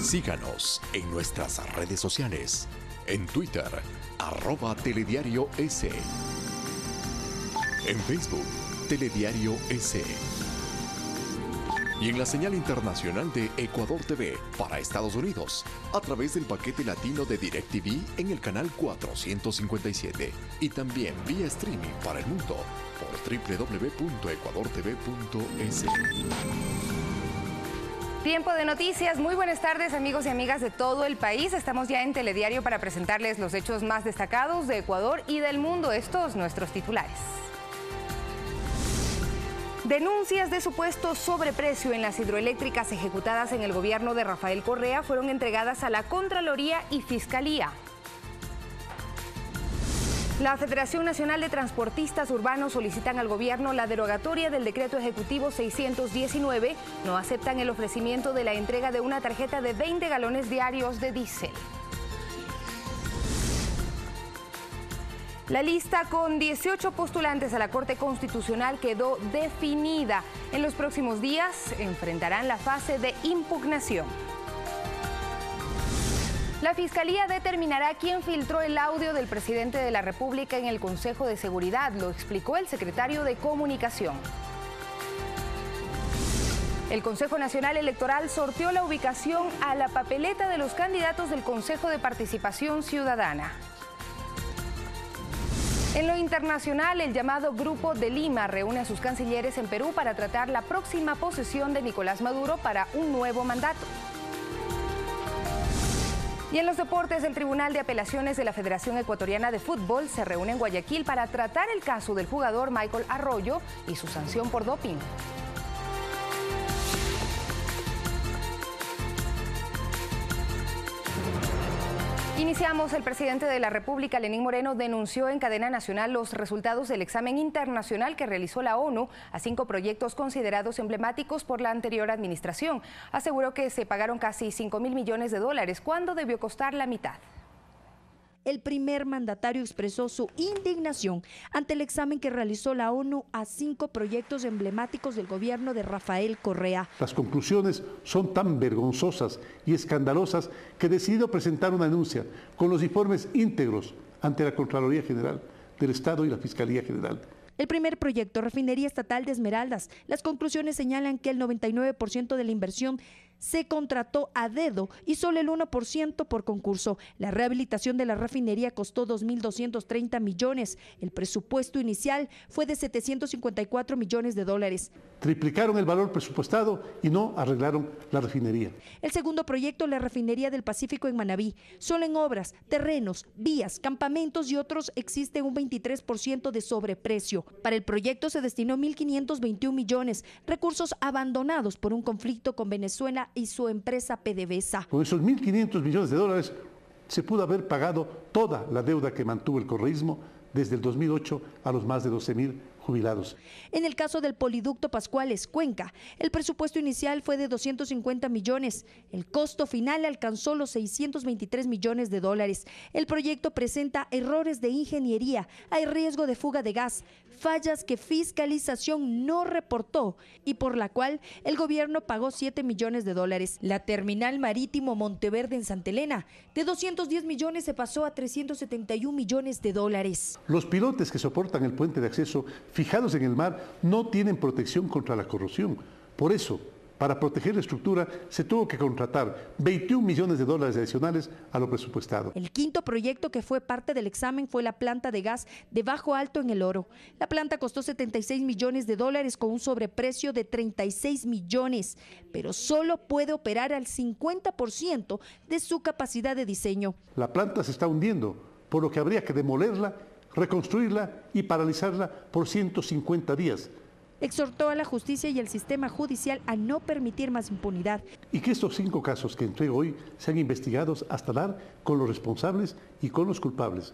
Síganos en nuestras redes sociales. En Twitter, @telediarios. En Facebook, Telediario S. Y en la señal internacional de Ecuador TV para Estados Unidos, a través del paquete latino de DirecTV en el canal 457 y también vía streaming para el mundo por www.ecuadortv.es. Tiempo de noticias. Muy buenas tardes, amigos y amigas de todo el país. Estamos ya en Telediario para presentarles los hechos más destacados de Ecuador y del mundo. Estos nuestros titulares. Denuncias de supuesto sobreprecio en las hidroeléctricas ejecutadas en el gobierno de Rafael Correa fueron entregadas a la Contraloría y Fiscalía. La Federación Nacional de Transportistas Urbanos solicitan al gobierno la derogatoria del decreto ejecutivo 619. No aceptan el ofrecimiento de la entrega de una tarjeta de 20 galones diarios de diésel. La lista con 18 postulantes a la Corte Constitucional quedó definida. En los próximos días enfrentarán la fase de impugnación. La Fiscalía determinará quién filtró el audio del presidente de la República en el Consejo de Seguridad, lo explicó el secretario de Comunicación. El Consejo Nacional Electoral sorteó la ubicación a la papeleta de los candidatos del Consejo de Participación Ciudadana. En lo internacional, el llamado Grupo de Lima reúne a sus cancilleres en Perú para tratar la próxima posesión de Nicolás Maduro para un nuevo mandato. Y en los deportes, el Tribunal de Apelaciones de la Federación Ecuatoriana de Fútbol se reúne en Guayaquil para tratar el caso del jugador Michael Arroyo y su sanción por doping. Iniciamos. El presidente de la República, Lenín Moreno, denunció en cadena nacional los resultados del examen internacional que realizó la ONU a 5 proyectos considerados emblemáticos por la anterior administración. Aseguró que se pagaron casi 5.000 millones de dólares, cuando debió costar la mitad. El primer mandatario expresó su indignación ante el examen que realizó la ONU a 5 proyectos emblemáticos del gobierno de Rafael Correa. Las conclusiones son tan vergonzosas y escandalosas que he decidido presentar una denuncia con los informes íntegros ante la Contraloría General del Estado y la Fiscalía General. El primer proyecto, Refinería Estatal de Esmeraldas. Las conclusiones señalan que el 99% de la inversión se contrató a dedo y solo el 1% por concurso. La rehabilitación de la refinería costó 2.230 millones. El presupuesto inicial fue de 754 millones de dólares. Triplicaron el valor presupuestado y no arreglaron la refinería. El segundo proyecto, la refinería del Pacífico en Manabí. Solo en obras, terrenos, vías, campamentos y otros existe un 23% de sobreprecio. Para el proyecto se destinó 1.521 millones, recursos abandonados por un conflicto con Venezuela y su empresa PDVSA. Con esos 1.500 millones de dólares se pudo haber pagado toda la deuda que mantuvo el correísmo desde el 2008 a los más de 12.000 jubilados. En el caso del poliducto Pascuales, Cuenca, el presupuesto inicial fue de 250 millones. El costo final alcanzó los 623 millones de dólares. El proyecto presenta errores de ingeniería, hay riesgo de fuga de gas, fallas que Fiscalización no reportó y por la cual el gobierno pagó 7 millones de dólares. La terminal marítimo Monteverde en Santa Elena, de 210 millones se pasó a 371 millones de dólares. Los pilotes que soportan el puente de acceso fijados en el mar no tienen protección contra la corrosión. Por eso, para proteger la estructura, se tuvo que contratar 21 millones de dólares adicionales a lo presupuestado. El quinto proyecto que fue parte del examen fue la planta de gas de Bajo Alto en El Oro. La planta costó 76 millones de dólares con un sobreprecio de 36 millones, pero solo puede operar al 50% de su capacidad de diseño. La planta se está hundiendo, por lo que habría que demolerla, reconstruirla y paralizarla por 150 días. Exhortó a la justicia y al sistema judicial a no permitir más impunidad. Y que estos 5 casos que entrego hoy sean investigados hasta dar con los responsables y con los culpables.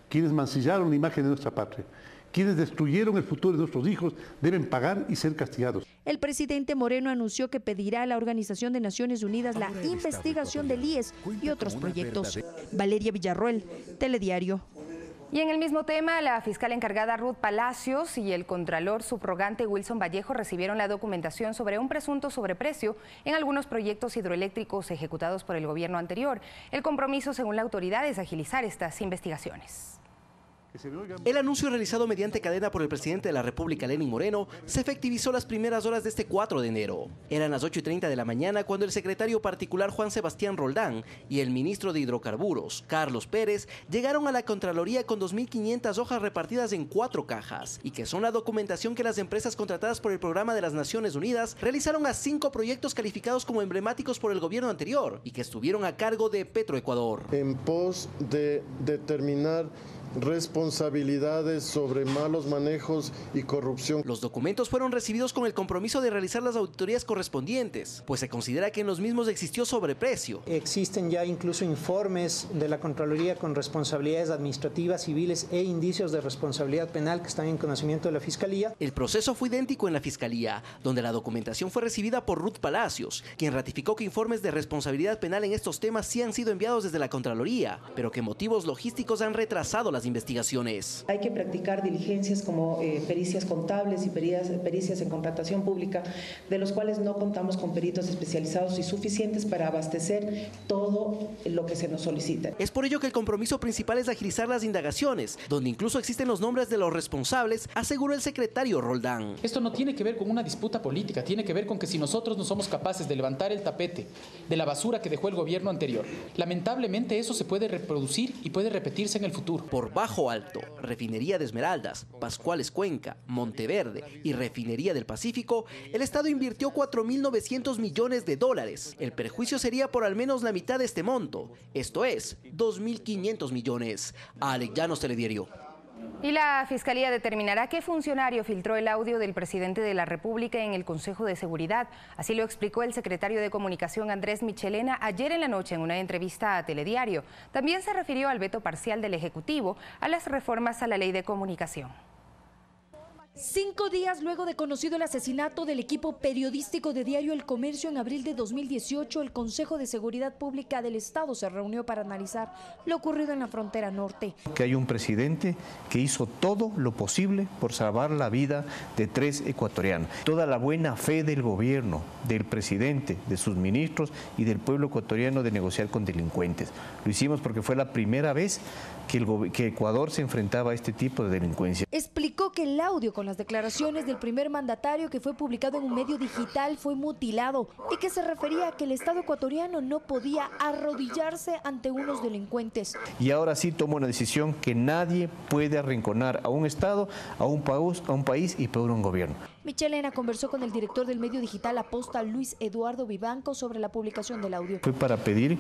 Quienes mancillaron la imagen de nuestra patria, quienes destruyeron el futuro de nuestros hijos, deben pagar y ser castigados. El presidente Moreno anunció que pedirá a la Organización de Naciones Unidas la investigación del IES y otros proyectos. Valeria Villarroel, Telediario. Y en el mismo tema, la fiscal encargada Ruth Palacios y el contralor subrogante Wilson Vallejo recibieron la documentación sobre un presunto sobreprecio en algunos proyectos hidroeléctricos ejecutados por el gobierno anterior. El compromiso, según la autoridad, es agilizar estas investigaciones. El anuncio realizado mediante cadena por el presidente de la República, Lenín Moreno, se efectivizó las primeras horas de este 4 de enero. Eran las 8:30 de la mañana cuando el secretario particular Juan Sebastián Roldán y el ministro de Hidrocarburos, Carlos Pérez, llegaron a la Contraloría con 2.500 hojas repartidas en 4 cajas y que son la documentación que las empresas contratadas por el Programa de las Naciones Unidas realizaron a 5 proyectos calificados como emblemáticos por el gobierno anterior y que estuvieron a cargo de Petroecuador. En pos de determinar responsabilidades sobre malos manejos y corrupción. Los documentos fueron recibidos con el compromiso de realizar las auditorías correspondientes, pues se considera que en los mismos existió sobreprecio. Existen ya incluso informes de la Contraloría con responsabilidades administrativas, civiles e indicios de responsabilidad penal que están en conocimiento de la Fiscalía. El proceso fue idéntico en la Fiscalía, donde la documentación fue recibida por Ruth Palacios, quien ratificó que informes de responsabilidad penal en estos temas sí han sido enviados desde la Contraloría, pero que motivos logísticos han retrasado las investigaciones. Hay que practicar diligencias como pericias contables y pericias en contratación pública, de los cuales no contamos con peritos especializados y suficientes para abastecer todo lo que se nos solicita. Es por ello que el compromiso principal es agilizar las indagaciones, donde incluso existen los nombres de los responsables, aseguró el secretario Roldán. Esto no tiene que ver con una disputa política, tiene que ver con que si nosotros no somos capaces de levantar el tapete de la basura que dejó el gobierno anterior, lamentablemente eso se puede reproducir y puede repetirse en el futuro. Por Bajo Alto, Refinería de Esmeraldas, Pascuales Cuenca, Monteverde y Refinería del Pacífico, el Estado invirtió 4.900 millones de dólares. El perjuicio sería por al menos la mitad de este monto, esto es, 2.500 millones. Alex Llanos, Telediario. Y la Fiscalía determinará qué funcionario filtró el audio del presidente de la República en el Consejo de Seguridad. Así lo explicó el secretario de Comunicación Andrés Michelena ayer en la noche en una entrevista a Telediario. También se refirió al veto parcial del Ejecutivo a las reformas a la Ley de Comunicación. 5 días luego de conocido el asesinato del equipo periodístico de Diario El Comercio en abril de 2018, el Consejo de Seguridad Pública del Estado se reunió para analizar lo ocurrido en la frontera norte. Que hay un presidente que hizo todo lo posible por salvar la vida de 3 ecuatorianos. Toda la buena fe del gobierno, del presidente, de sus ministros y del pueblo ecuatoriano de negociar con delincuentes. Lo hicimos porque fue la primera vez que Ecuador se enfrentaba a este tipo de delincuencia. Explicó que el audio con las declaraciones del primer mandatario que fue publicado en un medio digital fue mutilado y que se refería a que el Estado ecuatoriano no podía arrodillarse ante unos delincuentes. Y ahora sí toma una decisión que nadie puede arrinconar a un Estado, a un país y peor a un gobierno. Michelena conversó con el director del medio digital Aposta, Luis Eduardo Vivanco, sobre la publicación del audio. Fue para pedir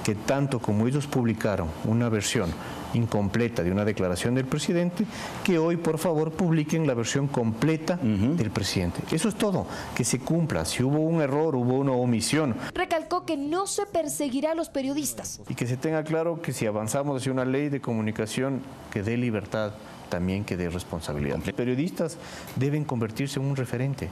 que tanto como ellos publicaron una versión incompleta de una declaración del presidente, que hoy por favor publiquen la versión completa del presidente. Eso es todo, que se cumpla. Si hubo un error, hubo una omisión. Recalcó que no se perseguirá a los periodistas. Y que se tenga claro que si avanzamos hacia una ley de comunicación que dé libertad, también que dé responsabilidad. Los periodistas deben convertirse en un referente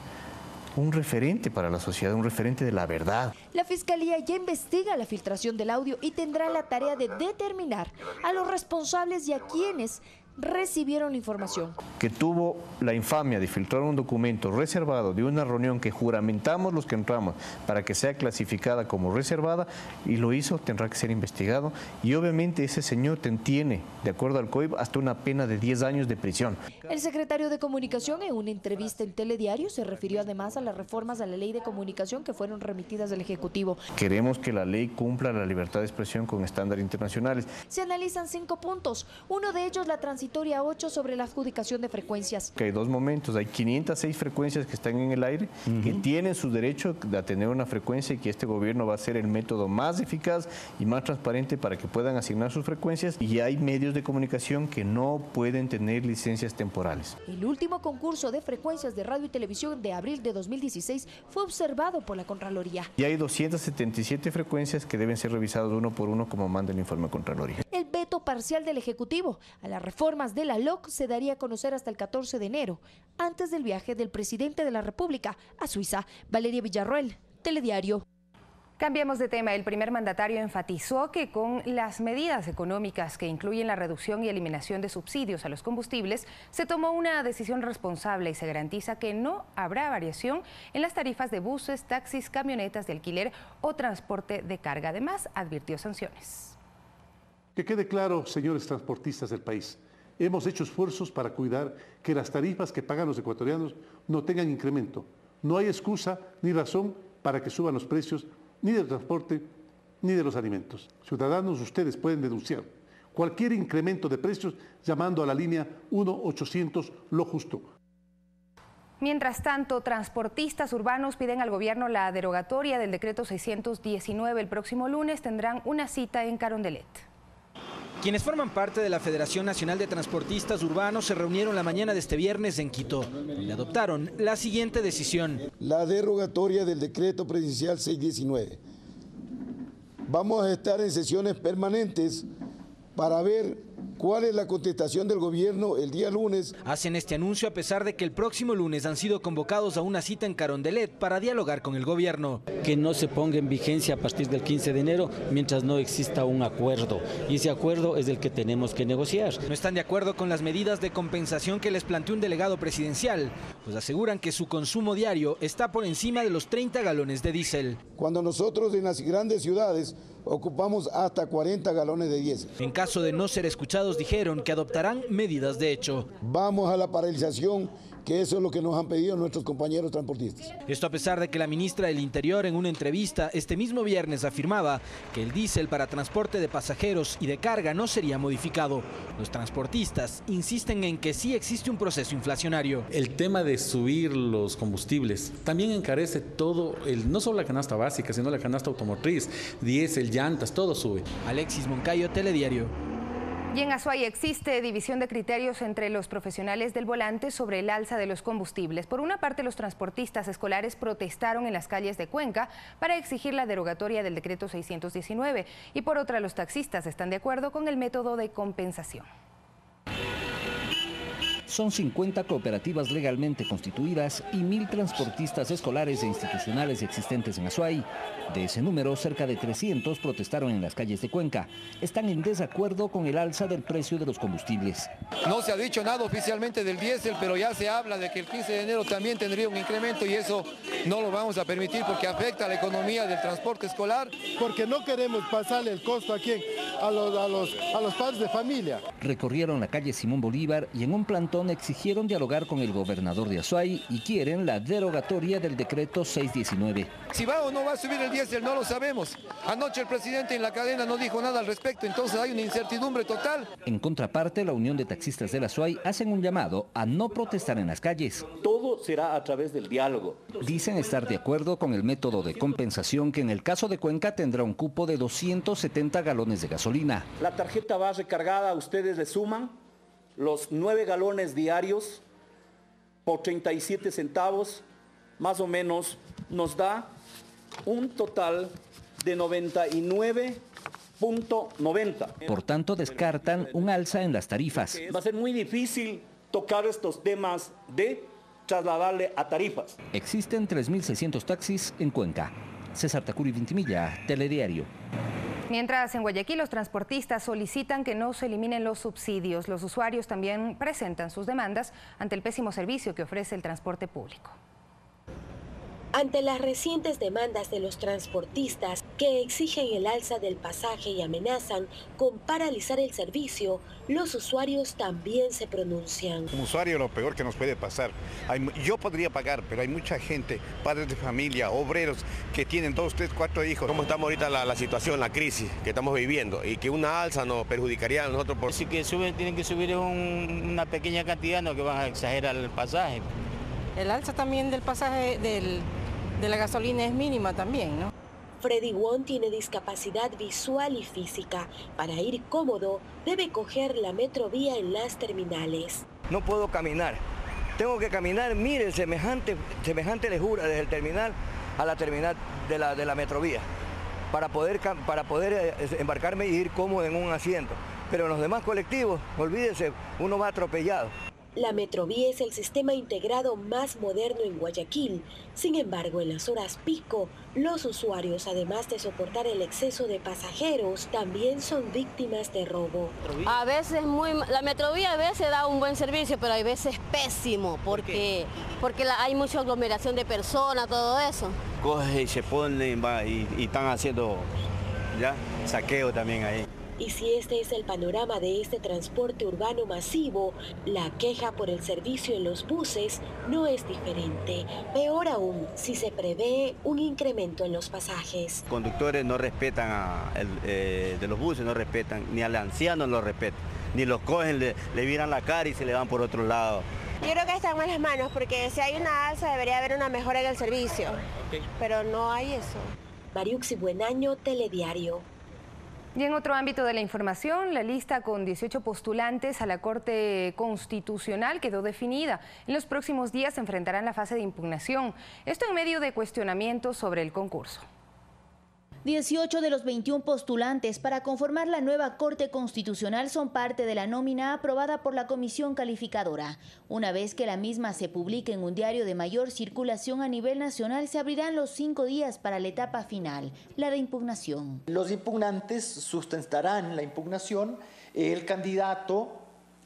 para la sociedad, un referente de la verdad. La Fiscalía ya investiga la filtración del audio y tendrá la tarea de determinar a los responsables y a quienes recibieron la información. Que tuvo la infamia de filtrar un documento reservado de una reunión que juramentamos los que entramos para que sea clasificada como reservada y lo hizo, tendrá que ser investigado y obviamente ese señor tiene, de acuerdo al COIP, hasta una pena de 10 años de prisión. El secretario de Comunicación en una entrevista en Telediario se refirió además a las reformas a la Ley de Comunicación que fueron remitidas del Ejecutivo. Queremos que la ley cumpla la libertad de expresión con estándares internacionales. Se analizan 5 puntos, uno de ellos la transitoria 8 sobre la adjudicación de frecuencias. Que hay 2 momentos, hay 506 frecuencias que están en el aire, que tienen su derecho a tener una frecuencia y que este gobierno va a ser el método más eficaz y más transparente para que puedan asignar sus frecuencias, y hay medios de comunicación que no pueden tener licencias temporales. El último concurso de frecuencias de radio y televisión de abril de 2016 fue observado por la Contraloría. Y hay 277 frecuencias que deben ser revisadas uno por uno como manda el informe de Contraloría. El veto parcial del Ejecutivo a las reformas de la LOC se daría a conocer hasta el 14 de enero, antes del viaje del presidente de la República a Suiza. Valeria Villarroel, Telediario. Cambiemos de tema. El primer mandatario enfatizó que con las medidas económicas que incluyen la reducción y eliminación de subsidios a los combustibles, se tomó una decisión responsable y se garantiza que no habrá variación en las tarifas de buses, taxis, camionetas de alquiler o transporte de carga. Además, advirtió sanciones. Que quede claro, señores transportistas del país, hemos hecho esfuerzos para cuidar que las tarifas que pagan los ecuatorianos no tengan incremento. No hay excusa ni razón para que suban los precios ni del transporte, ni de los alimentos. Ciudadanos, ustedes pueden denunciar cualquier incremento de precios llamando a la línea 1-800 Lo Justo. Mientras tanto, transportistas urbanos piden al gobierno la derogatoria del decreto 619. El próximo lunes tendrán una cita en Carondelet. Quienes forman parte de la Federación Nacional de Transportistas Urbanos se reunieron la mañana de este viernes en Quito, donde adoptaron la siguiente decisión. La derogatoria del decreto presidencial 619. Vamos a estar en sesiones permanentes para ver cuál es la contestación del gobierno el día lunes. Hacen este anuncio a pesar de que el próximo lunes han sido convocados a una cita en Carondelet para dialogar con el gobierno. Que no se ponga en vigencia a partir del 15 de enero mientras no exista un acuerdo. Y ese acuerdo es el que tenemos que negociar. No están de acuerdo con las medidas de compensación que les planteó un delegado presidencial, pues aseguran que su consumo diario está por encima de los 30 galones de diésel. Cuando nosotros en las grandes ciudades ocupamos hasta 40 galones de diésel. En caso de no ser escuchados, dijeron que adoptarán medidas de hecho. Vamos a la paralización, que eso es lo que nos han pedido nuestros compañeros transportistas. Esto a pesar de que la ministra del Interior en una entrevista este mismo viernes afirmaba que el diésel para transporte de pasajeros y de carga no sería modificado. Los transportistas insisten en que sí existe un proceso inflacionario. El tema de subir los combustibles también encarece todo, no solo la canasta básica, sino la canasta automotriz, diésel, llantas, todo sube. Alexis Moncayo, Telediario. Y en Azuay existe división de criterios entre los profesionales del volante sobre el alza de los combustibles. Por una parte, los transportistas escolares protestaron en las calles de Cuenca para exigir la derogatoria del decreto 619 y por otra, los taxistas están de acuerdo con el método de compensación. Son 50 cooperativas legalmente constituidas y 1.000 transportistas escolares e institucionales existentes en Azuay. De ese número, cerca de 300 protestaron en las calles de Cuenca. Están en desacuerdo con el alza del precio de los combustibles. No se ha dicho nada oficialmente del diésel, pero ya se habla de que el 15 de enero también tendría un incremento y eso no lo vamos a permitir porque afecta a la economía del transporte escolar. Porque no queremos pasarle el costo aquí a los padres de familia. Recorrieron la calle Simón Bolívar y en un plantón exigieron dialogar con el gobernador de Azuay y quieren la derogatoria del decreto 619. Si va o no va a subir el diésel no lo sabemos. Anoche el presidente en la cadena no dijo nada al respecto, entonces hay una incertidumbre total. En contraparte, la Unión de Taxistas de Azuay hacen un llamado a no protestar en las calles. Todo será a través del diálogo. Dicen estar de acuerdo con el método de compensación que en el caso de Cuenca tendrá un cupo de 270 galones de gasolina. La tarjeta va recargada, ustedes le suman los 9 galones diarios por 37 centavos, más o menos nos da un total de 99.90. Por tanto, descartan un alza en las tarifas. Va a ser muy difícil tocar estos temas de trasladarle a tarifas. Existen 3.600 taxis en Cuenca. César Tacuri Vintimilla, Telediario. Mientras en Guayaquil los transportistas solicitan que no se eliminen los subsidios, los usuarios también presentan sus demandas ante el pésimo servicio que ofrece el transporte público. Ante las recientes demandas de los transportistas que exigen el alza del pasaje y amenazan con paralizar el servicio, los usuarios también se pronuncian. Como usuario, lo peor que nos puede pasar, yo podría pagar, pero hay mucha gente, padres de familia, obreros, que tienen 2, 3, 4 hijos. ¿Cómo estamos ahorita la situación, la crisis que estamos viviendo? Y que una alza nos perjudicaría a nosotros. Si que tienen que subir una pequeña cantidad, no que van a exagerar el pasaje. El alza también del pasaje de la gasolina es mínima también, ¿no? Freddy Won tiene discapacidad visual y física. Para ir cómodo, debe coger la metrovía en las terminales. No puedo caminar. Tengo que caminar, mire, semejante lejura desde el terminal a la terminal de la metrovía para poder embarcarme y ir cómodo en un asiento. Pero en los demás colectivos, olvídese, uno va atropellado. La Metrovía es el sistema integrado más moderno en Guayaquil. Sin embargo, en las horas pico, los usuarios, además de soportar el exceso de pasajeros, también son víctimas de robo. A veces la Metrovía a veces da un buen servicio, pero hay veces pésimo, porque hay mucha aglomeración de personas, todo eso. Coge y se ponen y están haciendo ya saqueo también ahí. Y si este es el panorama de este transporte urbano masivo, la queja por el servicio en los buses no es diferente. Peor aún, si se prevé un incremento en los pasajes. Conductores no respetan de los buses, no respetan, ni al anciano lo respetan, ni los cogen, le viran la cara y se le van por otro lado. Yo creo que está en malas manos, porque si hay una alza debería haber una mejora en el servicio, pero no hay eso. Mariuxi Buenaño, Telediario. Y en otro ámbito de la información, la lista con 18 postulantes a la Corte Constitucional quedó definida. En los próximos días se enfrentarán la fase de impugnación. Esto en medio de cuestionamientos sobre el concurso. 18 de los 21 postulantes para conformar la nueva Corte Constitucional son parte de la nómina aprobada por la Comisión Calificadora. Una vez que la misma se publique en un diario de mayor circulación a nivel nacional, se abrirán los 5 días para la etapa final, la de impugnación. Los impugnantes sustentarán la impugnación, el candidato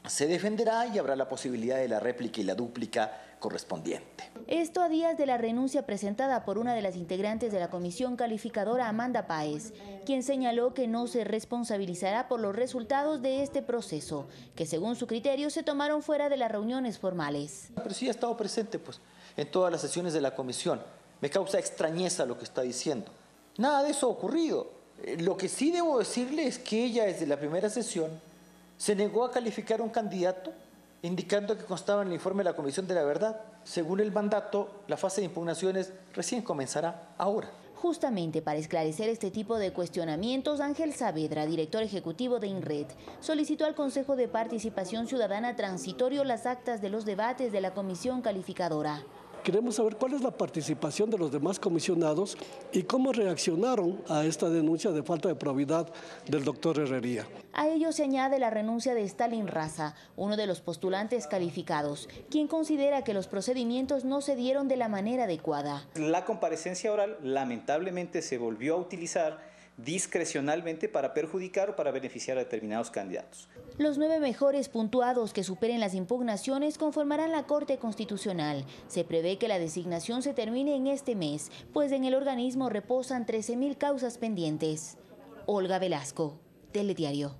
se defenderá y habrá la posibilidad de la réplica y la dúplica correspondiente. Esto a días de la renuncia presentada por una de las integrantes de la Comisión Calificadora, Amanda Páez, quien señaló que no se responsabilizará por los resultados de este proceso, que según su criterio se tomaron fuera de las reuniones formales. Pero sí ha estado presente en todas las sesiones de la comisión. Me causa extrañeza lo que está diciendo. Nada de eso ha ocurrido. Lo que sí debo decirle es que ella desde la primera sesión se negó a calificar a un candidato indicando que constaba en el informe de la Comisión de la Verdad. Según el mandato, la fase de impugnaciones recién comenzará ahora. Justamente para esclarecer este tipo de cuestionamientos, Ángel Saavedra, director ejecutivo de INRED, solicitó al Consejo de Participación Ciudadana Transitorio las actas de los debates de la Comisión Calificadora. Queremos saber cuál es la participación de los demás comisionados y cómo reaccionaron a esta denuncia de falta de probidad del doctor Herrería. A ello se añade la renuncia de Stalin Raza, uno de los postulantes calificados, quien considera que los procedimientos no se dieron de la manera adecuada. La comparecencia oral lamentablemente se volvió a utilizar discrecionalmente para perjudicar o para beneficiar a determinados candidatos. Los 9 mejores puntuados que superen las impugnaciones conformarán la Corte Constitucional. Se prevé que la designación se termine en este mes, pues en el organismo reposan 13.000 causas pendientes. Olga Velasco, Telediario.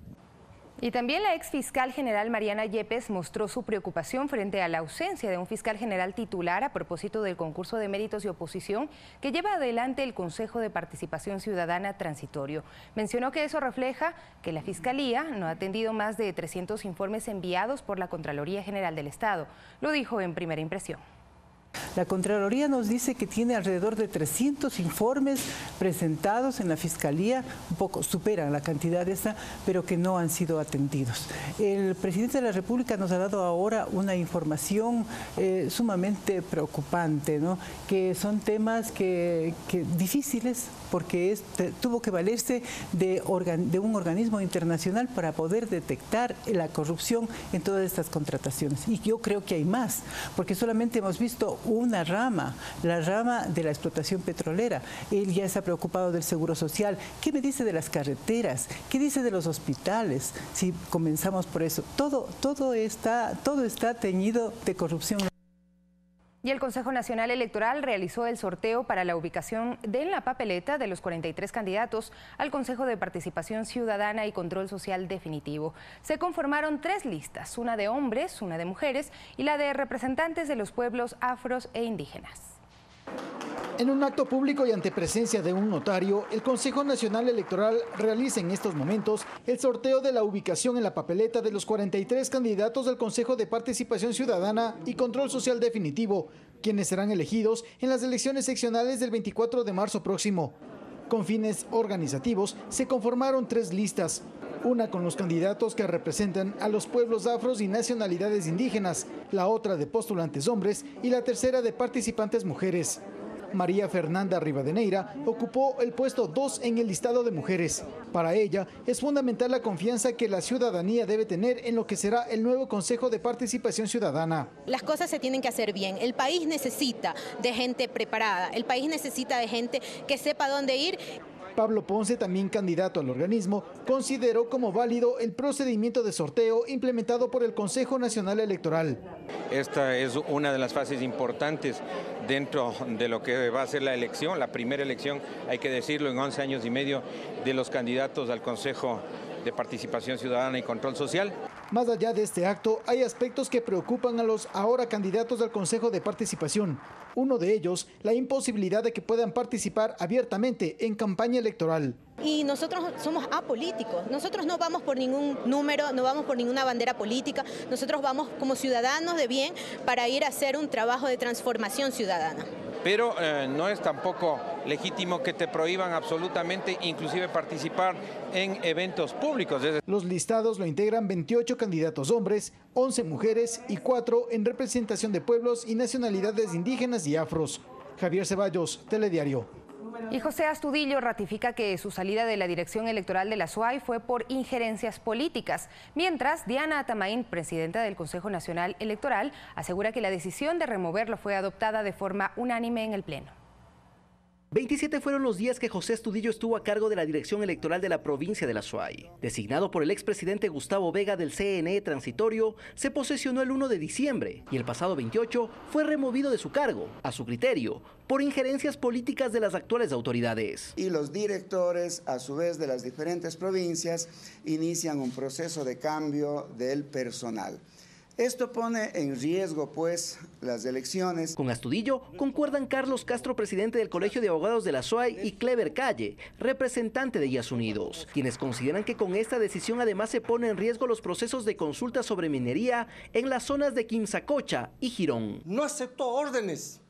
Y también la ex fiscal general Mariana Yepes mostró su preocupación frente a la ausencia de un fiscal general titular a propósito del concurso de méritos y oposición que lleva adelante el Consejo de Participación Ciudadana Transitorio. Mencionó que eso refleja que la Fiscalía no ha atendido más de 300 informes enviados por la Contraloría General del Estado. Lo dijo en Primera Impresión. La Contraloría nos dice que tiene alrededor de 300 informes presentados en la Fiscalía, un poco superan la cantidad esa, pero que no han sido atendidos. El presidente de la República nos ha dado ahora una información sumamente preocupante, ¿no? Que son temas que difíciles porque tuvo que valerse de un organismo internacional para poder detectar la corrupción en todas estas contrataciones. Y yo creo que hay más, porque solamente hemos visto una rama, la rama de la explotación petrolera. Él ya está preocupado del seguro social. ¿Qué me dice de las carreteras? ¿Qué dice de los hospitales? Si comenzamos por eso, todo está teñido de corrupción. Y el Consejo Nacional Electoral realizó el sorteo para la ubicación de la papeleta de los 43 candidatos al Consejo de Participación Ciudadana y Control Social Definitivo. Se conformaron 3 listas, una de hombres, una de mujeres y la de representantes de los pueblos afros e indígenas. En un acto público y ante presencia de un notario, el Consejo Nacional Electoral realiza en estos momentos el sorteo de la ubicación en la papeleta de los 43 candidatos del Consejo de Participación Ciudadana y Control Social Definitivo, quienes serán elegidos en las elecciones seccionales del 24 de marzo próximo. Con fines organizativos, se conformaron 3 listas, una con los candidatos que representan a los pueblos afros y nacionalidades indígenas, la otra de postulantes hombres y la tercera de participantes mujeres. María Fernanda Rivadeneira, ocupó el puesto 2 en el listado de mujeres. Para ella es fundamental la confianza que la ciudadanía debe tener en lo que será el nuevo Consejo de Participación Ciudadana. Las cosas se tienen que hacer bien. El país necesita de gente preparada, el país necesita de gente que sepa dónde ir. Pablo Ponce, también candidato al organismo, consideró como válido el procedimiento de sorteo implementado por el Consejo Nacional Electoral. Esta es una de las fases importantes dentro de lo que va a ser la elección, la primera elección, hay que decirlo, en 11 años y medio de los candidatos al Consejo de Participación Ciudadana y Control Social. Más allá de este acto, hay aspectos que preocupan a los ahora candidatos al Consejo de Participación. Uno de ellos, la imposibilidad de que puedan participar abiertamente en campaña electoral. Y nosotros somos apolíticos, nosotros no vamos por ningún número, no vamos por ninguna bandera política, nosotros vamos como ciudadanos de bien para ir a hacer un trabajo de transformación ciudadana. Pero no es tampoco legítimo que te prohíban absolutamente, inclusive participar en eventos públicos. Los listados lo integran 28 candidatos hombres, 11 mujeres y 4 en representación de pueblos y nacionalidades indígenas y afros. Javier Ceballos, Telediario. Y José Astudillo ratifica que su salida de la dirección electoral de la SUAY fue por injerencias políticas, mientras Diana Atamaín, presidenta del Consejo Nacional Electoral, asegura que la decisión de removerlo fue adoptada de forma unánime en el Pleno. 27 fueron los días que José Astudillo estuvo a cargo de la dirección electoral de la provincia de la SUAY. Designado por el expresidente Gustavo Vega del CNE transitorio, se posesionó el 1 de diciembre y el pasado 28 fue removido de su cargo, a su criterio, por injerencias políticas de las actuales autoridades. Y los directores, a su vez, de las diferentes provincias, inician un proceso de cambio del personal. Esto pone en riesgo, pues, las elecciones. Con Astudillo concuerdan Carlos Castro, presidente del Colegio de Abogados de la SUAY, y Clever Calle, representante de Guías Unidos, quienes consideran que con esta decisión además se pone en riesgo los procesos de consulta sobre minería en las zonas de Quimsacocha y Girón. No aceptó órdenes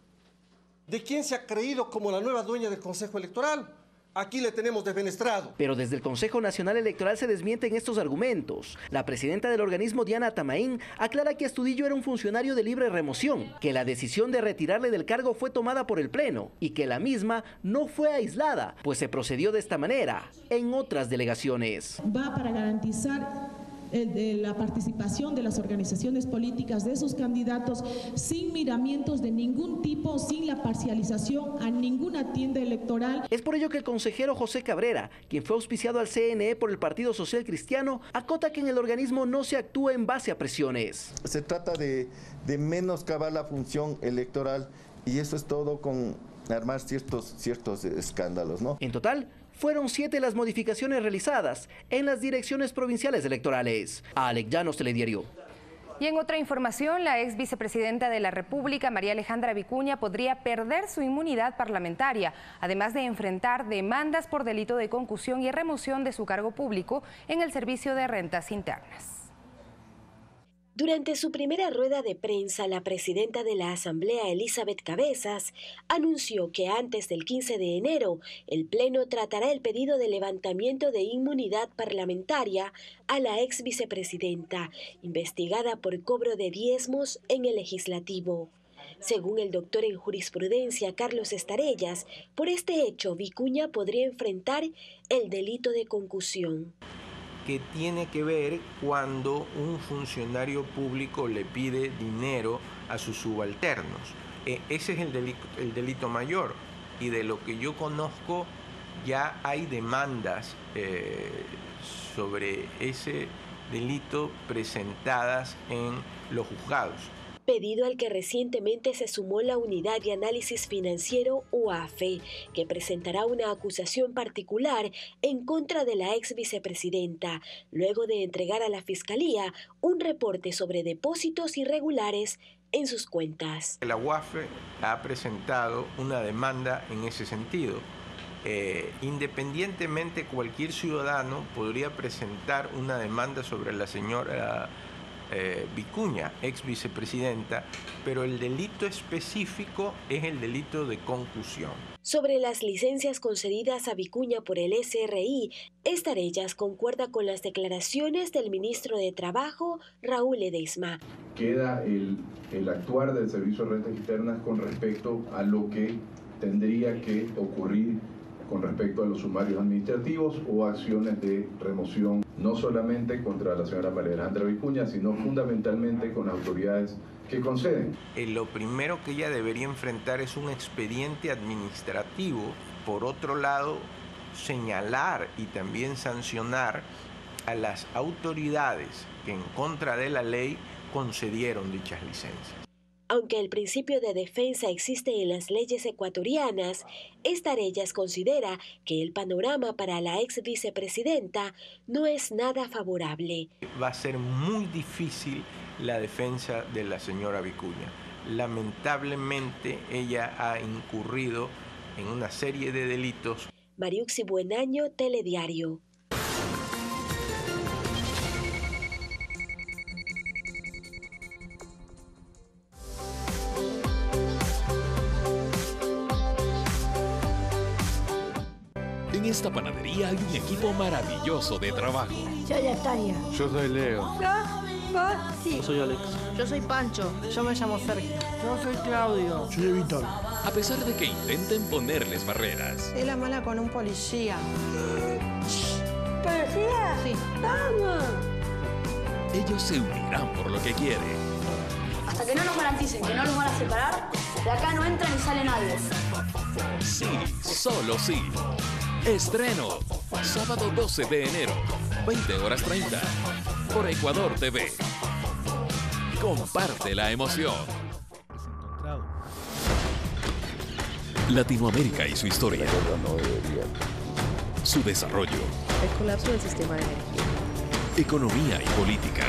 de quien se ha creído como la nueva dueña del Consejo Electoral. Aquí le tenemos defenestrado. Pero desde el Consejo Nacional Electoral se desmienten estos argumentos. La presidenta del organismo, Diana Atamaín, aclara que Astudillo era un funcionario de libre remoción, que la decisión de retirarle del cargo fue tomada por el Pleno y que la misma no fue aislada, pues se procedió de esta manera en otras delegaciones. Va para garantizar la participación de las organizaciones políticas de sus candidatos sin miramientos de ningún tipo, sin la parcialización a ninguna tienda electoral. Es por ello que el consejero José Cabrera, quien fue auspiciado al CNE por el Partido Social Cristiano, acota que en el organismo no se actúa en base a presiones. Se trata de menoscabar la función electoral y eso es todo con armar ciertos escándalos, ¿no? En total, fueron 7 las modificaciones realizadas en las direcciones provinciales electorales. Alex Llanos, Telediario. Y en otra información, la ex vicepresidenta de la República, María Alejandra Vicuña, podría perder su inmunidad parlamentaria, además de enfrentar demandas por delito de concusión y remoción de su cargo público en el Servicio de Rentas Internas. Durante su primera rueda de prensa, la presidenta de la Asamblea, Elizabeth Cabezas, anunció que antes del 15 de enero, el Pleno tratará el pedido de levantamiento de inmunidad parlamentaria a la ex vicepresidenta, investigada por cobro de diezmos en el Legislativo. Según el doctor en jurisprudencia Carlos Estarellas, por este hecho Vicuña podría enfrentar el delito de concusión. Que tiene que ver cuando un funcionario público le pide dinero a sus subalternos. Ese es el delito mayor, y de lo que yo conozco ya hay demandas sobre ese delito presentadas en los juzgados. Pedido al que recientemente se sumó la Unidad de Análisis Financiero, UAFE, que presentará una acusación particular en contra de la ex vicepresidenta, luego de entregar a la Fiscalía un reporte sobre depósitos irregulares en sus cuentas. La UAFE ha presentado una demanda en ese sentido. Independientemente, cualquier ciudadano podría presentar una demanda sobre la señora Vicuña, ex vicepresidenta, pero el delito específico es el delito de concusión. Sobre las licencias concedidas a Vicuña por el SRI, Estarellas concuerda con las declaraciones del ministro de Trabajo, Raúl Ledesma. Queda el actuar del Servicio de Rentas Internas con respecto a lo que tendría que ocurrir con respecto a los sumarios administrativos o acciones de remoción, no solamente contra la señora María Alejandra Vicuña, sino fundamentalmente con las autoridades que conceden. Lo primero que ella debería enfrentar es un expediente administrativo. Por otro lado, señalar y también sancionar a las autoridades que en contra de la ley concedieron dichas licencias. Aunque el principio de defensa existe en las leyes ecuatorianas, Estarellas considera que el panorama para la ex vicepresidenta no es nada favorable. Va a ser muy difícil la defensa de la señora Vicuña. Lamentablemente ella ha incurrido en una serie de delitos. Mariuxi Buenaño, Telediario. En esta panadería hay un equipo maravilloso de trabajo. Soy Tania. Yo soy Leo. ¿Vos? Sí. Yo soy Alex. Yo soy Pancho. Yo me llamo Sergio. Yo soy Claudio. Soy Víctor. A pesar de que intenten ponerles barreras. Es la mala con un policía. ¿Policía? Sí. ¡Vamos! Ellos se unirán por lo que quieren. Hasta que no nos garanticen que no los van a separar, de acá no entra ni sale nadie. Sí, solo sí. Estreno, sábado 12 de enero, 20:30, por Ecuador TV. Comparte la emoción. Latinoamérica y su historia. Su desarrollo. El colapso del sistema de energía. Economía y política.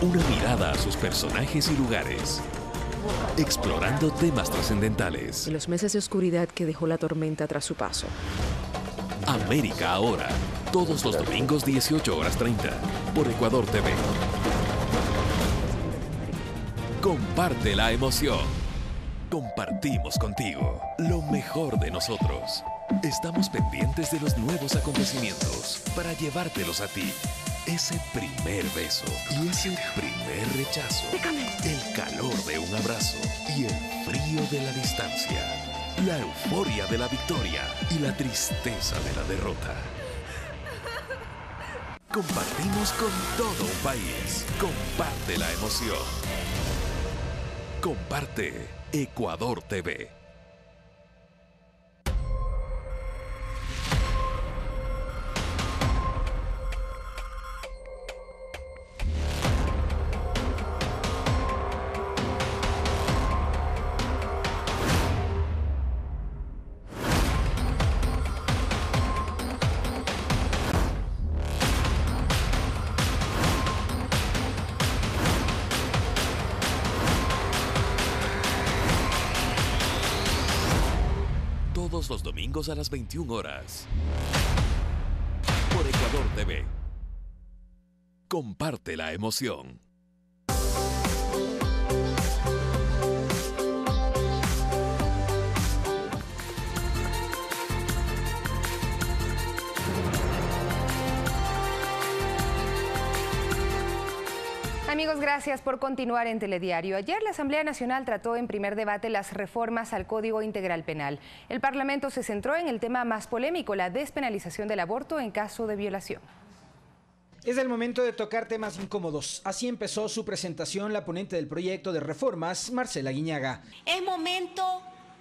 Una mirada a sus personajes y lugares. Explorando temas trascendentales. Y los meses de oscuridad que dejó la tormenta tras su paso. América Ahora. Todos los domingos 18:30. Por Ecuador TV. Comparte la emoción. Compartimos contigo lo mejor de nosotros. Estamos pendientes de los nuevos acontecimientos para llevártelos a ti. Ese primer beso y ese primer rechazo. El calor de un abrazo y el frío de la distancia. La euforia de la victoria y la tristeza de la derrota. Compartimos con todo un país. Comparte la emoción. Comparte Ecuador TV. Todos los domingos a las 21 horas. Por Ecuador TV. Comparte la emoción. Amigos, gracias por continuar en Telediario. Ayer la Asamblea Nacional trató en primer debate las reformas al Código Integral Penal. El Parlamento se centró en el tema más polémico, la despenalización del aborto en caso de violación. Es el momento de tocar temas incómodos. Así empezó su presentación la ponente del proyecto de reformas, Marcela Guiñaga. Es momento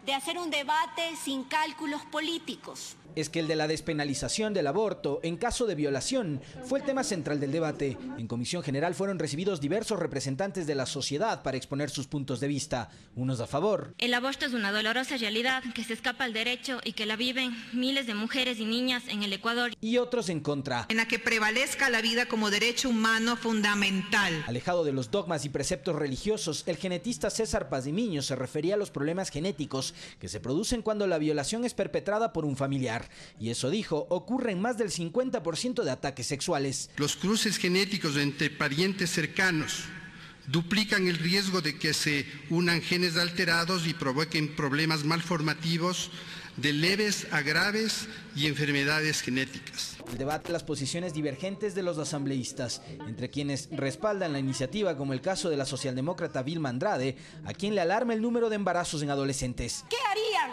de hacer un debate sin cálculos políticos. Es que el de la despenalización del aborto en caso de violación fue el tema central del debate. En Comisión General fueron recibidos diversos representantes de la sociedad para exponer sus puntos de vista, unos a favor. El aborto es una dolorosa realidad que se escapa al derecho y que la viven miles de mujeres y niñas en el Ecuador. Y otros en contra. En la que prevalezca la vida como derecho humano fundamental. Alejado de los dogmas y preceptos religiosos, el genetista César Pazimiño se refería a los problemas genéticos que se producen cuando la violación es perpetrada por un familiar. Y eso dijo, ocurre en más del 50% de ataques sexuales. Los cruces genéticos entre parientes cercanos duplican el riesgo de que se unan genes alterados y provoquen problemas malformativos de leves a graves y enfermedades genéticas. El debate las posiciones divergentes de los asambleístas, entre quienes respaldan la iniciativa, como el caso de la socialdemócrata Vilma Andrade, a quien le alarma el número de embarazos en adolescentes. ¿Qué harían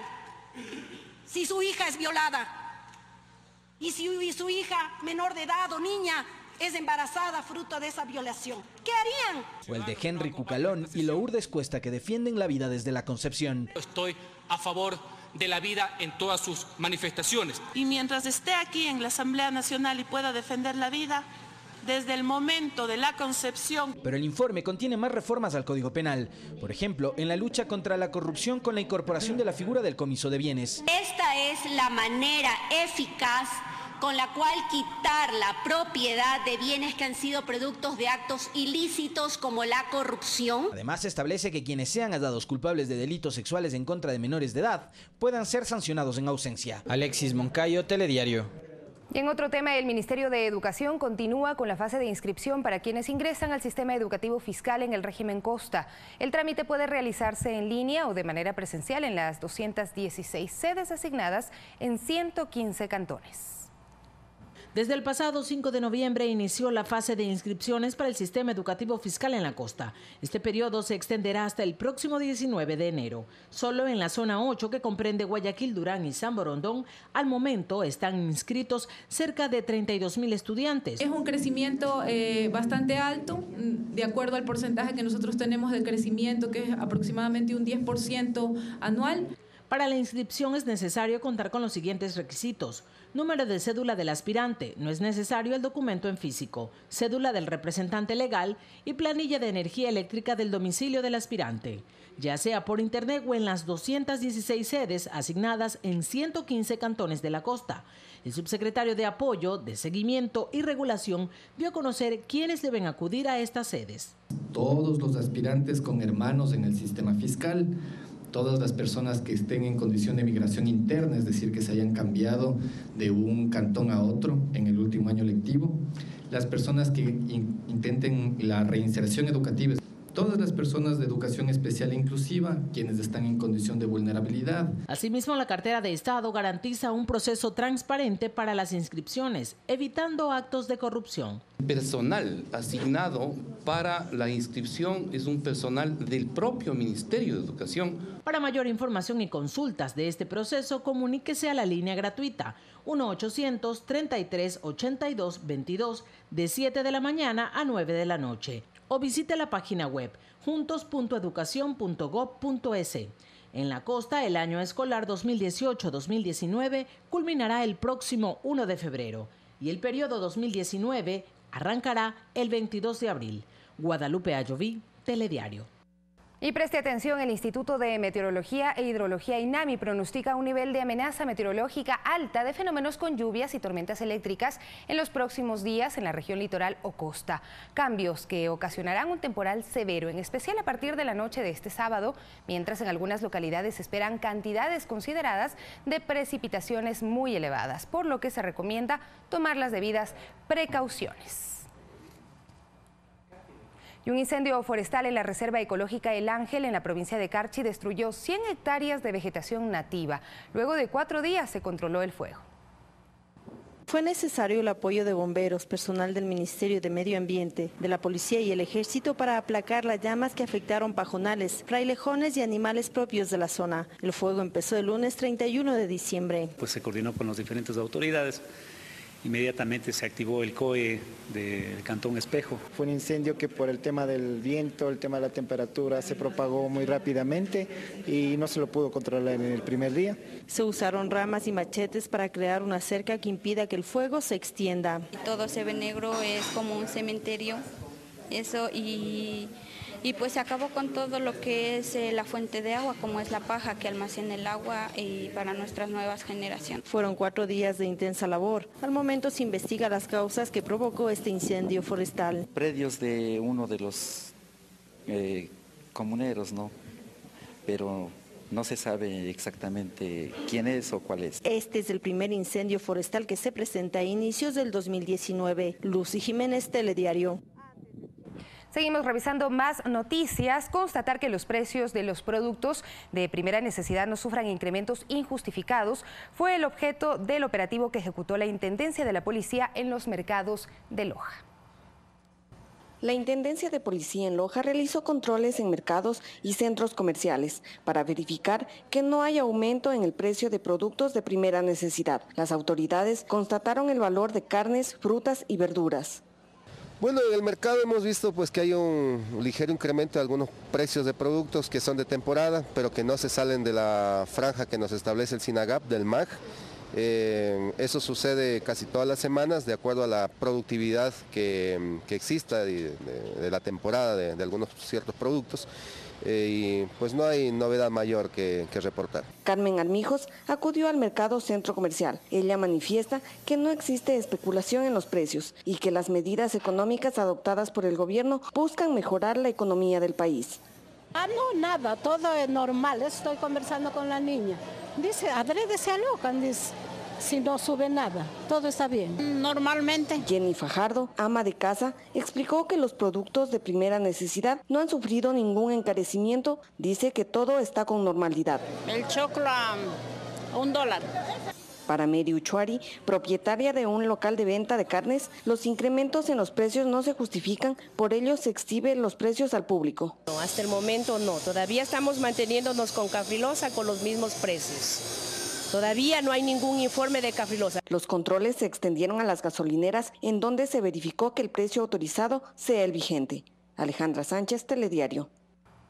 si su hija es violada? Y si su hija menor de edad o niña es embarazada fruto de esa violación, ¿qué harían? O el de Henry Cucalón y Lourdes Cuesta, que defienden la vida desde la concepción. Estoy a favor de la vida en todas sus manifestaciones. Y mientras esté aquí en la Asamblea Nacional y pueda defender la vida, desde el momento de la concepción. Pero el informe contiene más reformas al Código Penal. Por ejemplo, en la lucha contra la corrupción con la incorporación de la figura del comiso de bienes. Esta es la manera eficaz con la cual quitar la propiedad de bienes que han sido productos de actos ilícitos como la corrupción. Además, establece que quienes sean hallados culpables de delitos sexuales en contra de menores de edad puedan ser sancionados en ausencia. Alexis Moncayo, Telediario. Y en otro tema, el Ministerio de Educación continúa con la fase de inscripción para quienes ingresan al sistema educativo fiscal en el régimen Costa. El trámite puede realizarse en línea o de manera presencial en las 216 sedes asignadas en 115 cantones. Desde el pasado 5 de noviembre inició la fase de inscripciones para el sistema educativo fiscal en la costa. Este periodo se extenderá hasta el próximo 19 de enero. Solo en la zona 8, que comprende Guayaquil, Durán y San Borondón, al momento están inscritos cerca de 32.000 estudiantes. Es un crecimiento bastante alto, de acuerdo al porcentaje que nosotros tenemos de crecimiento, que es aproximadamente un 10% anual. Para la inscripción es necesario contar con los siguientes requisitos: número de cédula del aspirante, no es necesario el documento en físico, cédula del representante legal y planilla de energía eléctrica del domicilio del aspirante, ya sea por internet o en las 216 sedes asignadas en 115 cantones de la costa. El subsecretario de Apoyo, de Seguimiento y Regulación dio a conocer quiénes deben acudir a estas sedes. Todos los aspirantes con hermanos en el sistema fiscal, todas las personas que estén en condición de migración interna, es decir, que se hayan cambiado de un cantón a otro en el último año lectivo, las personas que intenten la reinserción educativa, todas las personas de educación especial e inclusiva, quienes están en condición de vulnerabilidad. Asimismo, la cartera de Estado garantiza un proceso transparente para las inscripciones, evitando actos de corrupción. Personal asignado para la inscripción es un personal del propio Ministerio de Educación. Para mayor información y consultas de este proceso, comuníquese a la línea gratuita 1-800-33-82-22 de 7 de la mañana a 9 de la noche. O visite la página web juntos.educacion.gov.es. En la costa, el año escolar 2018-2019 culminará el próximo 1 de febrero y el periodo 2019 arrancará el 22 de abril. Guadalupe Ayoví, Telediario. Y preste atención, el Instituto de Meteorología e Hidrología INAMI pronostica un nivel de amenaza meteorológica alta de fenómenos con lluvias y tormentas eléctricas en los próximos días en la región litoral o costa. Cambios que ocasionarán un temporal severo, en especial a partir de la noche de este sábado, mientras en algunas localidades se esperan cantidades consideradas de precipitaciones muy elevadas, por lo que se recomienda tomar las debidas precauciones. Y un incendio forestal en la Reserva Ecológica El Ángel, en la provincia de Carchi, destruyó 100 hectáreas de vegetación nativa. Luego de 4 días se controló el fuego. Fue necesario el apoyo de bomberos, personal del Ministerio de Medio Ambiente, de la Policía y el Ejército para aplacar las llamas que afectaron pajonales, frailejones y animales propios de la zona. El fuego empezó el lunes 31 de diciembre. Pues se coordinó con las diferentes autoridades. Inmediatamente se activó el COE del Cantón Espejo. Fue un incendio que por el tema del viento, el tema de la temperatura, se propagó muy rápidamente y no se lo pudo controlar en el primer día. Se usaron ramas y machetes para crear una cerca que impida que el fuego se extienda. Todo se ve negro, es como un cementerio, eso y pues se acabó con todo lo que es la fuente de agua, como es la paja que almacena el agua y para nuestras nuevas generaciones. Fueron 4 días de intensa labor. Al momento se investiga las causas que provocó este incendio forestal. Predios de uno de los comuneros, ¿no? Pero no se sabe exactamente quién es o cuál es. Este es el primer incendio forestal que se presenta a inicios del 2019. Lucy Jiménez, Telediario. Seguimos revisando más noticias. Constatar que los precios de los productos de primera necesidad no sufran incrementos injustificados fue el objeto del operativo que ejecutó la Intendencia de la Policía en los mercados de Loja. La Intendencia de Policía en Loja realizó controles en mercados y centros comerciales para verificar que no hay aumento en el precio de productos de primera necesidad. Las autoridades constataron el valor de carnes, frutas y verduras. Bueno, en el mercado hemos visto pues que hay un ligero incremento de algunos precios de productos que son de temporada, pero que no se salen de la franja que nos establece el SINAGAP del MAG. Eso sucede casi todas las semanas de acuerdo a la productividad que exista de la temporada de algunos ciertos productos. Y pues no hay novedad mayor que reportar. Carmen Armijos acudió al mercado centro comercial. Ella manifiesta que no existe especulación en los precios y que las medidas económicas adoptadas por el gobierno buscan mejorar la economía del país. No, nada, todo es normal. Estoy conversando con la niña. Dice, adrede se alocan, dice. Si no sube nada, todo está bien. Normalmente. Jenny Fajardo, ama de casa, explicó que los productos de primera necesidad no han sufrido ningún encarecimiento. Dice que todo está con normalidad. El choclo a $1. Para Mary Uchuari, propietaria de un local de venta de carnes, los incrementos en los precios no se justifican, por ello se exhiben los precios al público. No, hasta el momento no, todavía estamos manteniéndonos con Caprilosa con los mismos precios. Todavía no hay ningún informe de Caprilosa. Los controles se extendieron a las gasolineras, en donde se verificó que el precio autorizado sea el vigente. Alejandra Sánchez, Telediario.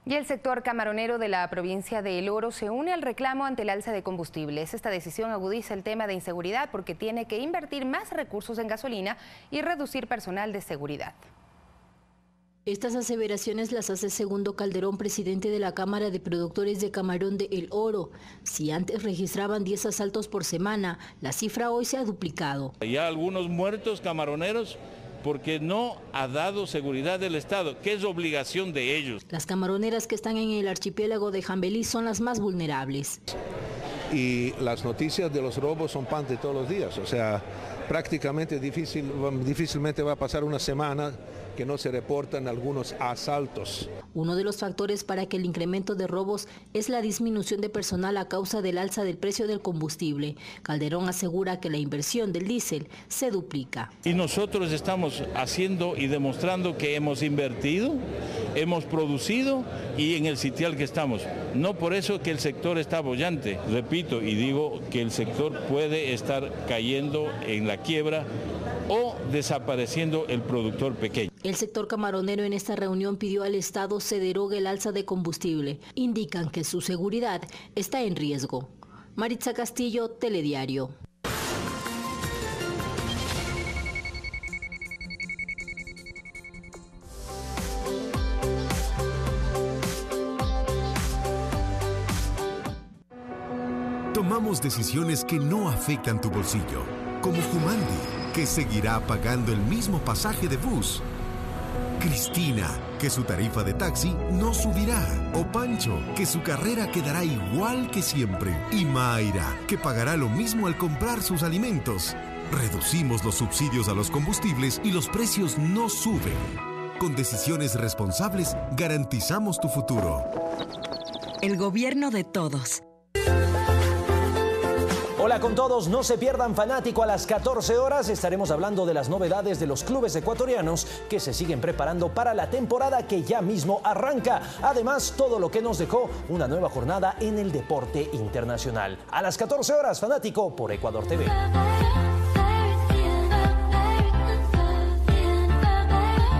Y el sector camaronero de la provincia de El Oro se une al reclamo ante el alza de combustibles. Esta decisión agudiza el tema de inseguridad porque tiene que invertir más recursos en gasolina y reducir personal de seguridad. Estas aseveraciones las hace Segundo Calderón, presidente de la Cámara de Productores de Camarón de El Oro. Si antes registraban 10 asaltos por semana, la cifra hoy se ha duplicado. Ya algunos muertos camaroneros porque no ha dado seguridad del Estado, que es obligación de ellos. Las camaroneras que están en el archipiélago de Jambelí son las más vulnerables. Y las noticias de los robos son pan de todos los días, o sea, prácticamente difícilmente va a pasar una semana que no se reportan algunos asaltos. Uno de los factores para que el incremento de robos es la disminución de personal a causa del alza del precio del combustible. Calderón asegura que la inversión del diésel se duplica. Y nosotros estamos haciendo y demostrando que hemos invertido, hemos producido y en el sitial que estamos. No por eso que el sector está boyante. Repito y digo que el sector puede estar cayendo en la quiebra o desapareciendo el productor pequeño. El sector camaronero en esta reunión pidió al Estado se derogue el alza de combustible. Indican que su seguridad está en riesgo. Maritza Castillo, Telediario. Tomamos decisiones que no afectan tu bolsillo, como Jumandi, que seguirá pagando el mismo pasaje de bus. Cristina, que su tarifa de taxi no subirá. O Pancho, que su carrera quedará igual que siempre. Y Mayra, que pagará lo mismo al comprar sus alimentos. Reducimos los subsidios a los combustibles y los precios no suben. Con decisiones responsables, garantizamos tu futuro. El gobierno de todos. Hola con todos, no se pierdan Fanático a las 14 horas. Estaremos hablando de las novedades de los clubes ecuatorianos que se siguen preparando para la temporada que ya mismo arranca. Además, todo lo que nos dejó una nueva jornada en el deporte internacional. A las 14 horas, Fanático por Ecuador TV.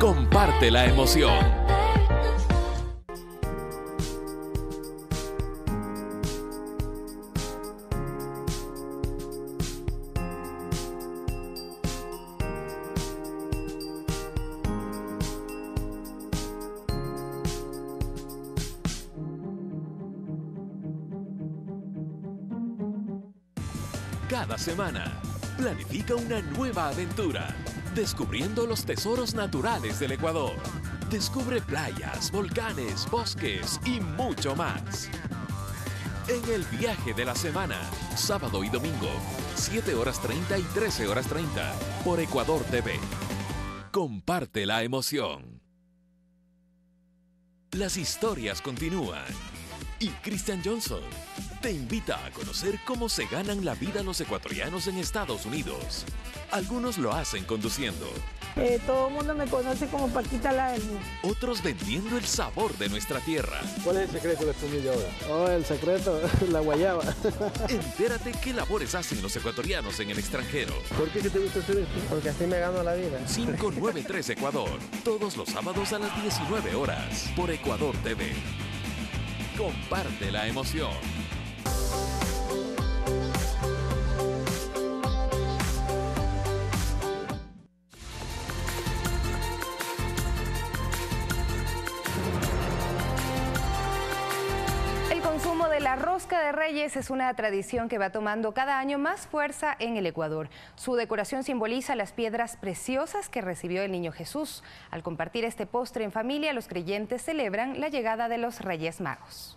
Comparte la emoción. Cada semana, planifica una nueva aventura, descubriendo los tesoros naturales del Ecuador. Descubre playas, volcanes, bosques y mucho más. En el viaje de la semana, sábado y domingo, 7 horas 30 y 13 horas 30, por Ecuador TV. Comparte la emoción. las historias continúan. Y Christian Johnson te invita a conocer cómo se ganan la vida los ecuatorianos en Estados Unidos. Algunos lo hacen conduciendo. Todo el mundo me conoce como Paquita la del Bus. Otros vendiendo el sabor de nuestra tierra. ¿Cuál es el secreto de la espumilla ahora? Oh, el secreto, la guayaba. Entérate qué labores hacen los ecuatorianos en el extranjero. ¿Por qué te gusta hacer esto? Porque así me gano la vida. 593 Ecuador, todos los sábados a las 19 horas, por Ecuador TV. Comparte la emoción. El consumo de la rosca de Reyes es una tradición que va tomando cada año más fuerza en el Ecuador. Su decoración simboliza las piedras preciosas que recibió el Niño Jesús. Al compartir este postre en familia, los creyentes celebran la llegada de los Reyes Magos.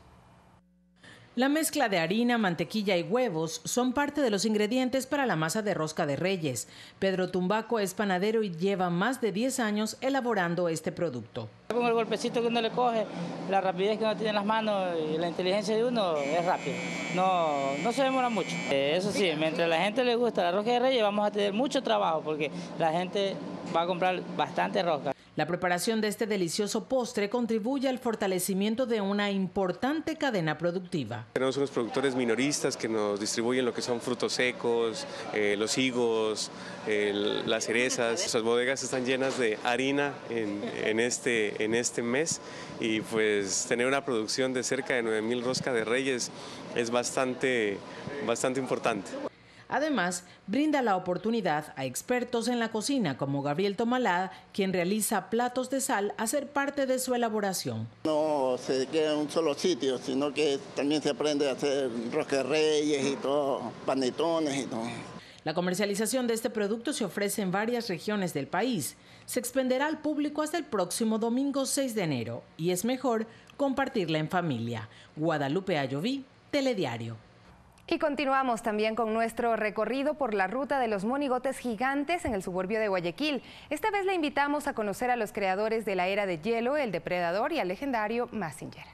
La mezcla de harina, mantequilla y huevos son parte de los ingredientes para la masa de rosca de Reyes. Pedro Tumbaco es panadero y lleva más de 10 años elaborando este producto. Con el golpecito que uno le coge, la rapidez que uno tiene en las manos y la inteligencia de uno es rápido. No se demora mucho. Eso sí, mientras a la gente le gusta la rosca de Reyes vamos a tener mucho trabajo porque la gente va a comprar bastante rosca. La preparación de este delicioso postre contribuye al fortalecimiento de una importante cadena productiva. Tenemos unos productores minoristas que nos distribuyen lo que son frutos secos, los higos, las cerezas. Nuestras bodegas están llenas de harina en este mes y pues tener una producción de cerca de 9.000 roscas de Reyes es bastante importante. Además, brinda la oportunidad a expertos en la cocina como Gabriel Tomalá, quien realiza platos de sal, a ser parte de su elaboración. No se queda en un solo sitio, sino que también se aprende a hacer rosca de Reyes y todo, panetones y todo. La comercialización de este producto se ofrece en varias regiones del país. Se expenderá al público hasta el próximo domingo 6 de enero y es mejor compartirla en familia. Guadalupe Ayoví, Telediario. Y continuamos también con nuestro recorrido por la ruta de los monigotes gigantes en el suburbio de Guayaquil. Esta vez le invitamos a conocer a los creadores de la era de hielo, el depredador y al legendario Mazinger.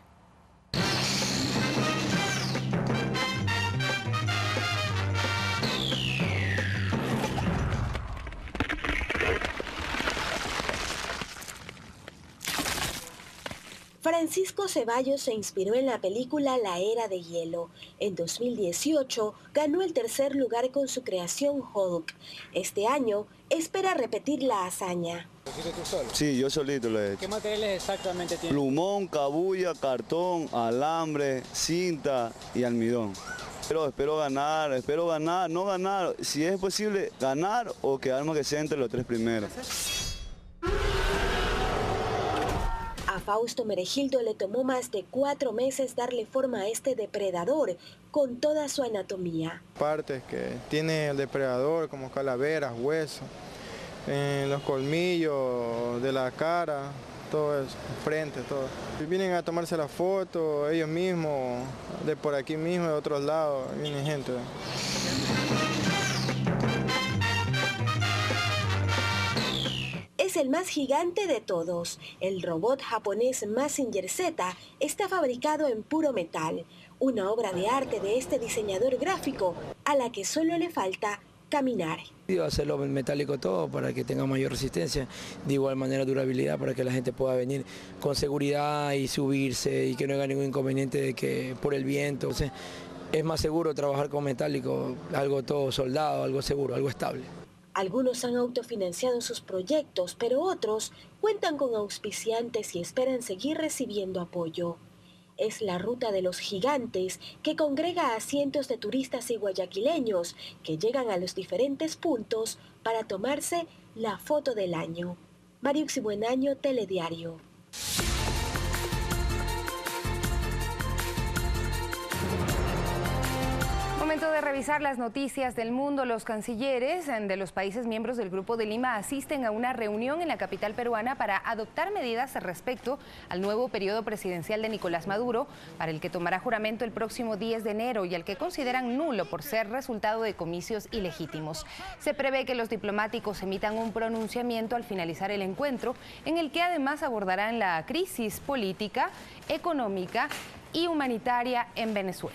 Francisco Ceballos se inspiró en la película La Era de Hielo. En 2018 ganó el tercer lugar con su creación Hulk. Este año espera repetir la hazaña. Sí, yo solito lo he hecho. ¿Qué materiales exactamente tiene? Plumón, cabuya, cartón, alambre, cinta y almidón. Pero espero ganar, no ganar, si es posible ganar o quedarme que sea entre los 3 primeros. A Fausto Meregildo le tomó más de 4 meses darle forma a este depredador con toda su anatomía. Partes que tiene el depredador como calaveras, huesos, los colmillos de la cara, todo eso, frente, todo. Vienen a tomarse la foto ellos mismos, de por aquí mismo, de otros lados, viene gente. Es el más gigante de todos. El robot japonés Mazinger Z está fabricado en puro metal, una obra de arte de este diseñador gráfico a la que solo le falta caminar. Hacerlo metálico todo para que tenga mayor resistencia, de igual manera durabilidad para que la gente pueda venir con seguridad y subirse y que no haya ningún inconveniente de que por el viento. Entonces, es más seguro trabajar con metálico, algo todo soldado, algo seguro, algo estable. Algunos han autofinanciado sus proyectos, pero otros cuentan con auspiciantes y esperan seguir recibiendo apoyo. Es la ruta de los gigantes que congrega a cientos de turistas y guayaquileños que llegan a los diferentes puntos para tomarse la foto del año. Mariuxi Buenaño, Telediario. Momento de revisar las noticias del mundo. Los cancilleres de los países miembros del Grupo de Lima asisten a una reunión en la capital peruana para adoptar medidas respecto al nuevo periodo presidencial de Nicolás Maduro, para el que tomará juramento el próximo 10 de enero y al que consideran nulo por ser resultado de comicios ilegítimos. Se prevé que los diplomáticos emitan un pronunciamiento al finalizar el encuentro, en el que además abordarán la crisis política, económica y humanitaria en Venezuela.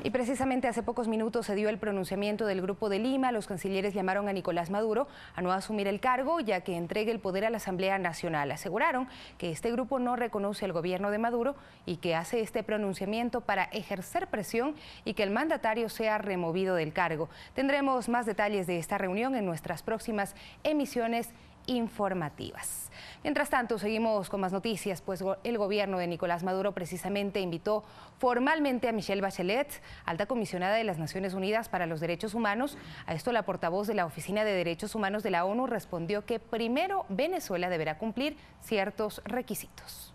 Y precisamente hace pocos minutos se dio el pronunciamiento del Grupo de Lima. Los cancilleres llamaron a Nicolás Maduro a no asumir el cargo, ya que entregue el poder a la Asamblea Nacional. Aseguraron que este grupo no reconoce al gobierno de Maduro y que hace este pronunciamiento para ejercer presión y que el mandatario sea removido del cargo. Tendremos más detalles de esta reunión en nuestras próximas emisiones informativas. Mientras tanto, seguimos con más noticias, pues el gobierno de Nicolás Maduro precisamente invitó formalmente a Michelle Bachelet, alta comisionada de las Naciones Unidas para los Derechos Humanos. A esto la portavoz de la Oficina de Derechos Humanos de la ONU respondió que primero Venezuela deberá cumplir ciertos requisitos.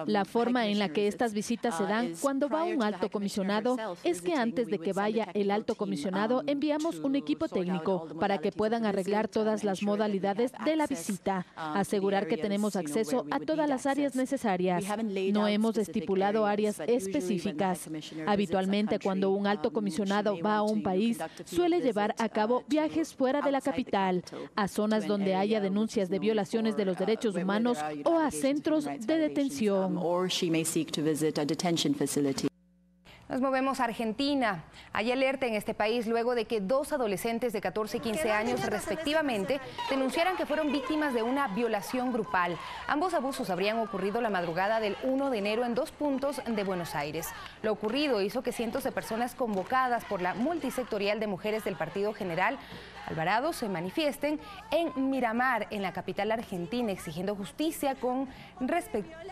La forma en la que estas visitas se dan cuando va un alto comisionado es que antes de que vaya el alto comisionado enviamos un equipo técnico para que puedan arreglar todas las modalidades de la visita, asegurar que tenemos acceso a todas las áreas necesarias. No hemos estipulado áreas específicas. Habitualmente, cuando un alto comisionado va a un país, suele llevar a cabo viajes fuera de la capital, a zonas donde haya denuncias de violaciones de los derechos humanos o a centros de detención. Nos movemos a Argentina. Hay alerta en este país luego de que dos adolescentes de 14 y 15 años respectivamente denunciaran que fueron víctimas de una violación grupal. Ambos abusos habrían ocurrido la madrugada del 1 de enero en dos puntos de Buenos Aires. Lo ocurrido hizo que cientos de personas convocadas por la multisectorial de mujeres del Partido General Alvarado se manifiesten en Miramar, en la capital argentina, exigiendo justicia con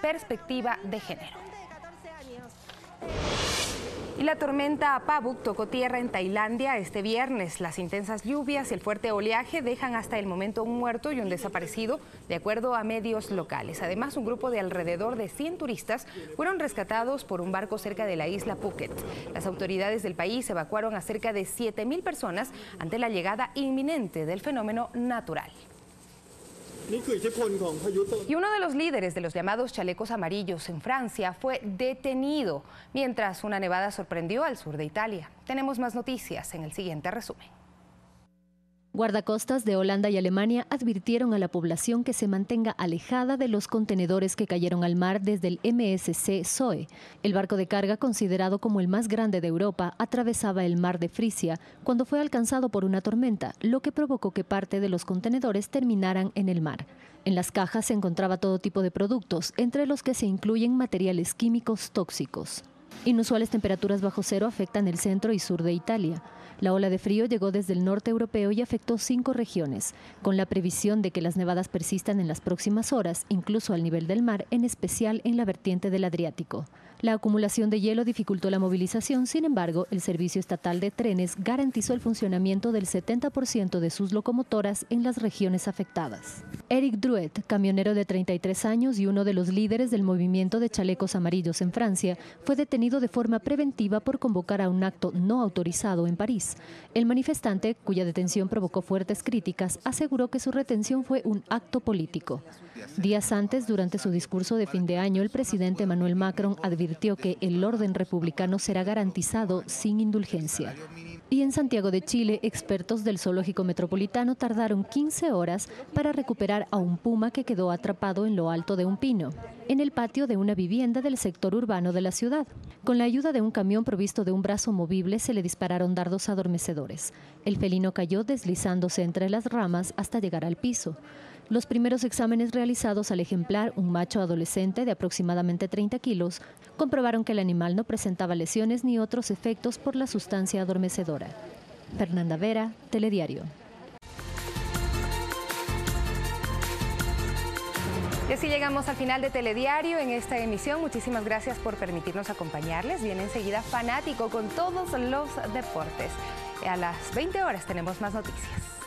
perspectiva de género. Y la tormenta Pabuk tocó tierra en Tailandia este viernes. Las intensas lluvias y el fuerte oleaje dejan hasta el momento un muerto y un desaparecido, de acuerdo a medios locales. Además, un grupo de alrededor de 100 turistas fueron rescatados por un barco cerca de la isla Phuket. Las autoridades del país evacuaron a cerca de 7.000 personas ante la llegada inminente del fenómeno natural. Y uno de los líderes de los llamados chalecos amarillos en Francia fue detenido mientras una nevada sorprendió al sur de Italia. Tenemos más noticias en el siguiente resumen. Guardacostas de Holanda y Alemania advirtieron a la población que se mantenga alejada de los contenedores que cayeron al mar desde el MSC Zoe. El barco de carga, considerado como el más grande de Europa, atravesaba el mar de Frisia cuando fue alcanzado por una tormenta, lo que provocó que parte de los contenedores terminaran en el mar. En las cajas se encontraba todo tipo de productos, entre los que se incluyen materiales químicos tóxicos. Inusuales temperaturas bajo cero afectan el centro y sur de Italia. La ola de frío llegó desde el norte europeo y afectó 5 regiones, con la previsión de que las nevadas persistan en las próximas horas, incluso al nivel del mar, en especial en la vertiente del Adriático. La acumulación de hielo dificultó la movilización, sin embargo, el Servicio Estatal de Trenes garantizó el funcionamiento del 70% de sus locomotoras en las regiones afectadas. Eric Drouet, camionero de 33 años y uno de los líderes del movimiento de chalecos amarillos en Francia, fue detenido de forma preventiva por convocar a un acto no autorizado en París. El manifestante, cuya detención provocó fuertes críticas, aseguró que su retención fue un acto político. Días antes, durante su discurso de fin de año, el presidente Emmanuel Macron advirtió que el orden republicano será garantizado sin indulgencia. Y en Santiago de Chile, expertos del Zoológico Metropolitano tardaron 15 horas para recuperar a un puma que quedó atrapado en lo alto de un pino, en el patio de una vivienda del sector urbano de la ciudad. Con la ayuda de un camión provisto de un brazo movible, se le dispararon dardos adormecedores. El felino cayó deslizándose entre las ramas hasta llegar al piso. Los primeros exámenes realizados al ejemplar, un macho adolescente de aproximadamente 30 kilos, comprobaron que el animal no presentaba lesiones ni otros efectos por la sustancia adormecedora. Fernanda Vera, Telediario. Y así llegamos al final de Telediario en esta emisión. Muchísimas gracias por permitirnos acompañarles. Viene enseguida Fanático con todos los deportes. A las 20 horas tenemos más noticias.